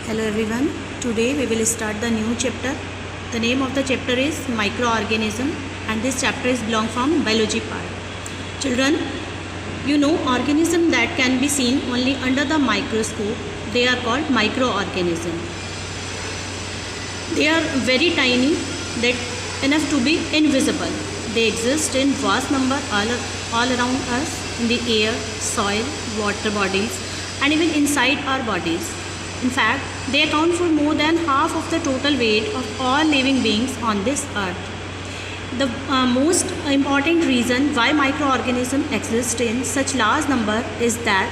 Hello everyone. Today we will start the new chapter. The name of the chapter is microorganism and this chapter is belong from biology part. Children, you know organism that can be seen only under the microscope. They are called microorganism. They are very tiny that enough to be invisible. They exist in vast number all around us in the air, soil, water bodies and even inside our bodies. In fact, they account for more than half of the total weight of all living beings on this earth. The most important reason why microorganisms exist in such large number is that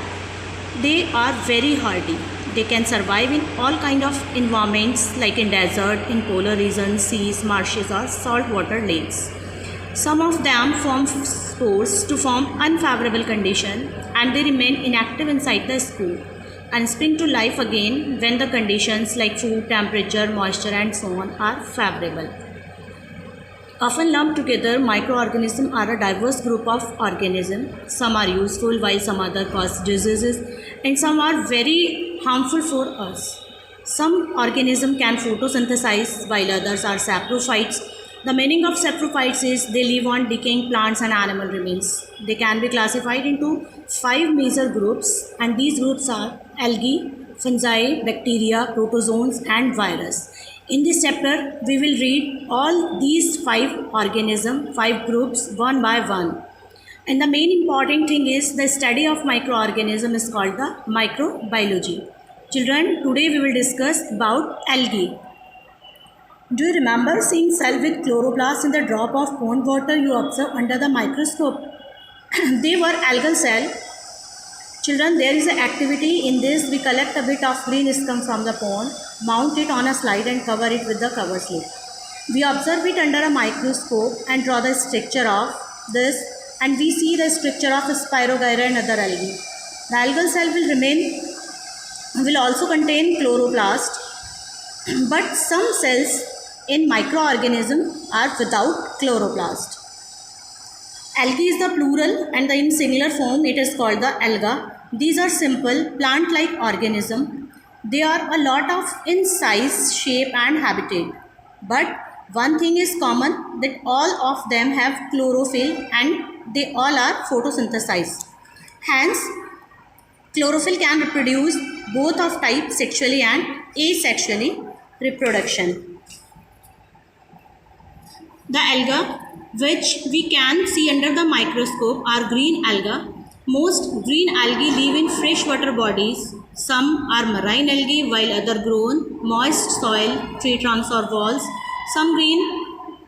they are very hardy. They can survive in all kind of environments like in desert, in polar regions, seas, marshes or saltwater lakes. Some of them form spores to form unfavorable condition and they remain inactive inside the spore and spring to life again when the conditions like food, temperature, moisture and so on are favorable. Often lumped together, microorganisms are a diverse group of organisms. Some are useful while some other cause diseases and some are very harmful for us. Some organisms can photosynthesize while others are saprophytes. The meaning of saprophytes is they live on decaying plants and animal remains. They can be classified into 5 major groups and these groups are algae, fungi, bacteria, protozoans and virus. In this chapter, we will read all these 5 organisms, 5 groups one by one. And the main important thing is the study of microorganism is called the microbiology. Children, today we will discuss about algae. Do you remember seeing cell with chloroplasts in the drop of pond water you observe under the microscope? They were algal cell. Children, there is an activity in this. We collect a bit of green scum from the pond, mount it on a slide and cover it with the cover slip. We observe it under a microscope and draw the structure of this and we see the structure of Spirogyra and other algae. The algal cell will also contain chloroplast, but some cells in microorganism are without chloroplast. Algae is the plural and in singular form it is called the alga. These are simple plant-like organisms. They are a lot of in size, shape and habitat. But one thing is common that all of them have chlorophyll and they all are photosynthesized. Hence, chlorophyll can reproduce both of types sexually and asexually reproduction. The alga which we can see under the microscope are green alga. Most green algae live in freshwater bodies. Some are marine algae while other grow on moist soil, tree trunks or walls. Some green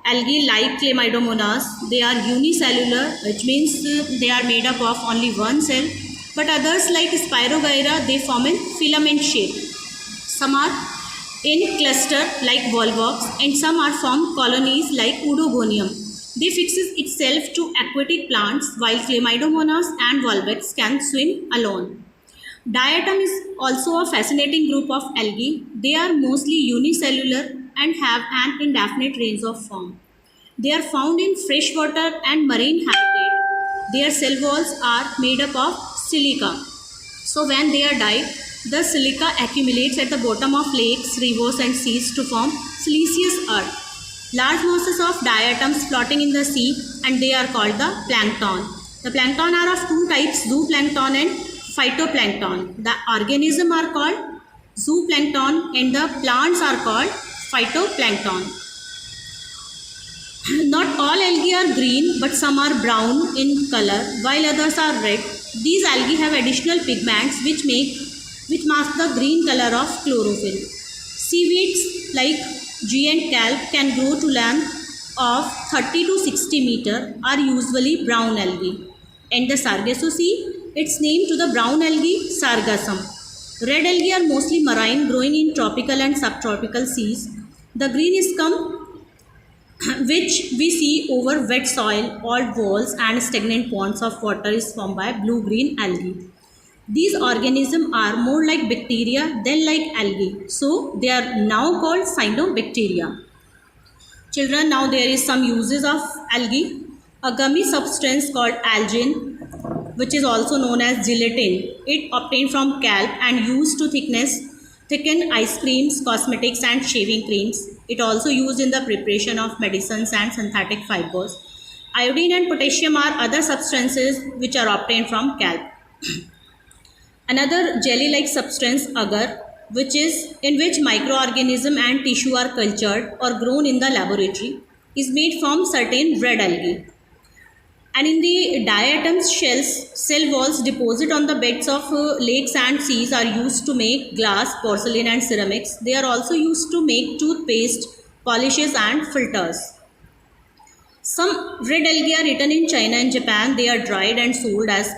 algae like Chlamydomonas, they are unicellular, which means they are made up of only one cell. But others like Spirogyra, they form in filament shape. Some are in cluster like volvox and some are from colonies like Oedogonium. They fixes itself to aquatic plants while Chlamydomonas and volvox can swim alone. Diatom is also a fascinating group of algae. They are mostly unicellular and have an indefinite range of form. They are found in freshwater and marine habitat. Their cell walls are made up of silica. So when they are dyed, the silica accumulates at the bottom of lakes, rivers and seas to form siliceous earth. Large masses of diatoms floating in the sea and they are called the plankton. The plankton are of two types, zooplankton and phytoplankton. The organisms are called zooplankton and the plants are called phytoplankton. Not all algae are green but some are brown in color while others are red. These algae have additional pigments which mask the green color of chlorophyll. Seaweeds like giant kelp can grow to length of 30 to 60 meter are usually brown algae. And the Sargassous, its name to the brown algae Sargassum. Red algae are mostly marine, growing in tropical and subtropical seas. The green scum which we see over wet soil, old walls and stagnant ponds of water is formed by blue-green algae. These organisms are more like bacteria than like algae, so they are now called cyanobacteria. Children, now there is some uses of algae. A gummy substance called algin, which is also known as gelatin. It obtained from kelp and used to thickness thicken ice creams, cosmetics and shaving creams. It also used in the preparation of medicines and synthetic fibers. Iodine and potassium are other substances which are obtained from kelp. Another jelly-like substance, agar, which is in which microorganism and tissue are cultured or grown in the laboratory, is made from certain red algae. And in the diatoms, shells, cell walls deposit on the beds of lakes and seas are used to make glass, porcelain and ceramics. They are also used to make toothpaste, polishes and filters. Some red algae are eaten in China and Japan. They are dried and sold as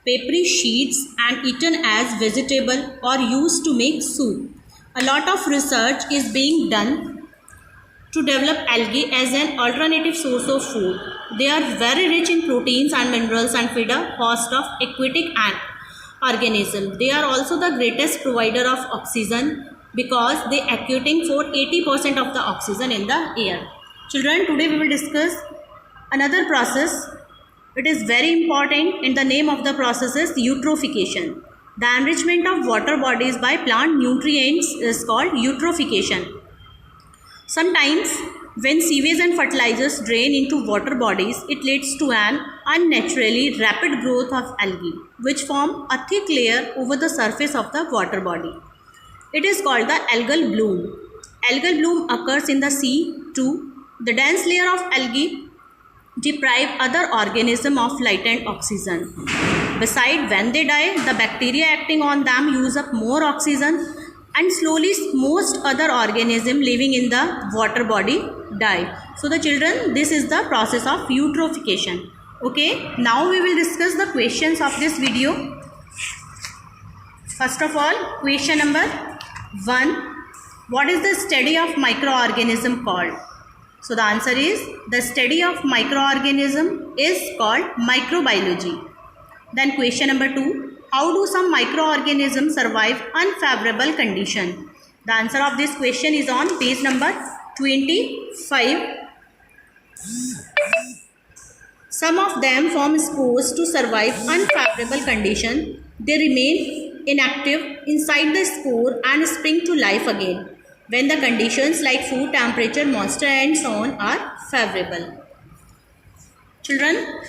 papery sheets and eaten as vegetable or used to make soup. A lot of research is being done to develop algae as an alternative source of food. They are very rich in proteins and minerals and feed a host of aquatic organisms. They are also the greatest provider of oxygen because they accounting for 80% of the oxygen in the air. Children, today we will discuss another process. It is very important, and the name of the process is eutrophication. The enrichment of water bodies by plant nutrients is called eutrophication. Sometimes when sewage and fertilizers drain into water bodies, it leads to an unnaturally rapid growth of algae, which form a thick layer over the surface of the water body. It is called the algal bloom. Algal bloom occurs in the sea too. The dense layer of algae deprive other organisms of latent oxygen. Besides, when they die, the bacteria acting on them use up more oxygen, and slowly most other organisms living in the water body die. So the children, this is the process of eutrophication. Okay, now we will discuss the questions of this video. First of all, question number 1. What is the study of microorganism called? So the answer is, the study of microorganism is called microbiology. Then question number 2. How do some microorganisms survive unfavorable condition? The answer of this question is on page number 25. Some of them form spores to survive unfavorable condition. They remain inactive inside the spore and spring to life again when the conditions like food, temperature, moisture and so on are favorable. Children,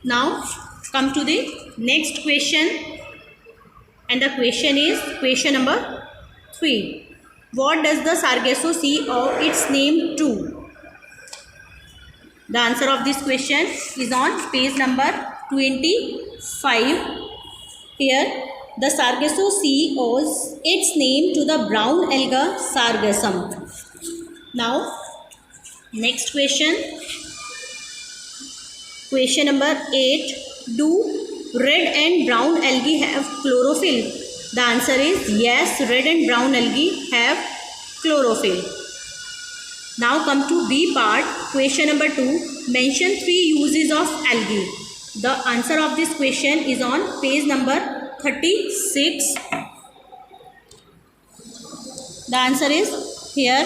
now come to the next question, and the question is question number 3. What does the Sargasso Sea owe its name to? The answer of this question is on page number 25. Here, the Sargasso Sea owes its name to the brown alga Sargassum. Now, next question. Question number 8. Do red and brown algae have chlorophyll? The answer is yes, red and brown algae have chlorophyll. Now come to B part. Question number 2. Mention 3 uses of algae. The answer of this question is on page number 36. The answer is here.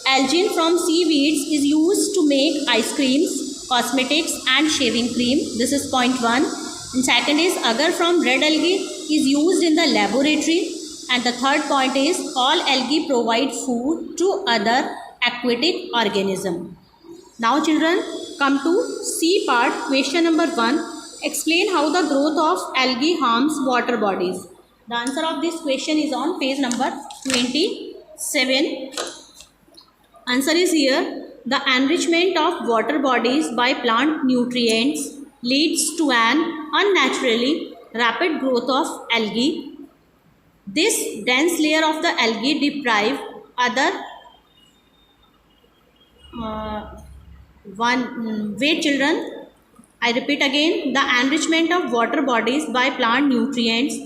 Algin from seaweeds is used to make ice creams, cosmetics and shaving cream. This is point 1. And second is, agar from red algae is used in the laboratory. And the third point is, all algae provide food to other aquatic organisms. Now children, come to C part. Question number 1. Explain how the growth of algae harms water bodies. The answer of this question is on page number 27. Answer is here. The enrichment of water bodies by plant nutrients leads to an unnaturally rapid growth of algae. This dense layer of the algae deprive other wait children, I repeat again, the enrichment of water bodies by plant nutrients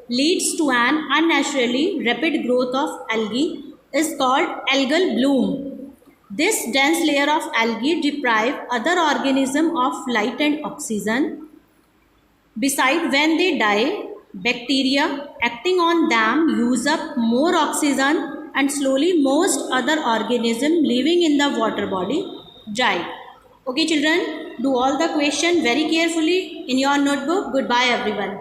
leads to an unnaturally rapid growth of algae is called algal bloom. This dense layer of algae deprive other organisms of light and oxygen. Besides, when they die, bacteria acting on them use up more oxygen, and slowly most other organisms living in the water body die. Okay children, do all the question very carefully in your notebook. Goodbye everyone.